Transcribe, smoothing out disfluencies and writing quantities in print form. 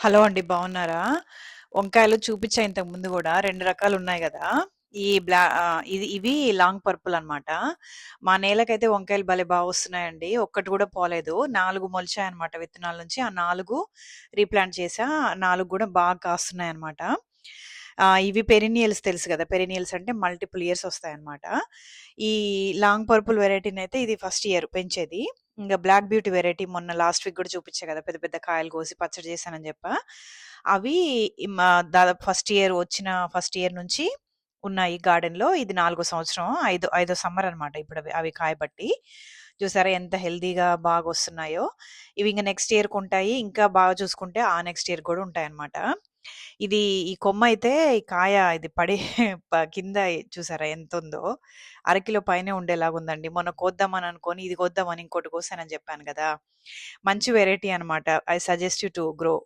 Hello అండి. బాగున్నారా? వంకాయలు చూపిచ్చా ఇంతకు ముందు గూడా. 2 రకాలున్నాయి గదా! ఇవి లాంగ్ పర్పుల్ అనమాట. మా నేలకైతే వంకాయలు భలే వస్తున్నాయండి. ఒక్కటి గూడా పోలేదు. 4 మొలిచాయన్నమాట విత్తనాల నుంచి. ఆ 4 రీప్లాంట్ చేశా. 4 గూడా బాగా కాస్తున్నాయన్నమాట. ఇవి పెరినియల్స్ తెలుసు గదా! పెరినియల్స్ అంటే మల్టిపుల్ ఇయర్స్ వస్తాయన్నమాట. ఈ లాంగ్ పర్పుల్ వెరైటీనైతే ఇది ఫస్ట్ ఇయర్ పెంచేది. ఇంగ బ్లాక్ బ్యూటీ వెరైటీ మొన్న లాస్ట్ వీక్ గూడా చూపిచ్చా గదా! పెద్ద పెద్ద కాయలు కోసి పచ్చడి చేశానని జెప్పా. అవి దాదాపు ఫస్ట్ ఇయర్ నుంచి ఉన్నాయి గార్డెన్‌లో. ఇది నాలుగో సంవత్సరం. ఐదో సమ్మర్ అనమాట ఇప్పుడు అవి కాయబట్టి. చూసారా ఎంత హెల్తీగా బాగొస్తున్నాయో. ఇవి ఇంక నెక్స్ట్ ఇయర్‌కుంటాయి. ఇంకా బాగా చూసుకుంటే ఆ నెక్స్ట్ ఇయర్ కూడా ఉంటాయన్నమాట. ఇది ఈ కొమ్మయితే ఈ కాయ ఇది పడి కింద చూసారా ఎంతుందో. అరకిలో పైనే ఉండేలాగుందండి. మొన్న కోద్దామని అనుకోని ఇది కోద్దామని ఇంకోటి కోసానని చెప్పాను గదా! మంచి వెరైటీ అనమాట. I suggest you to grow.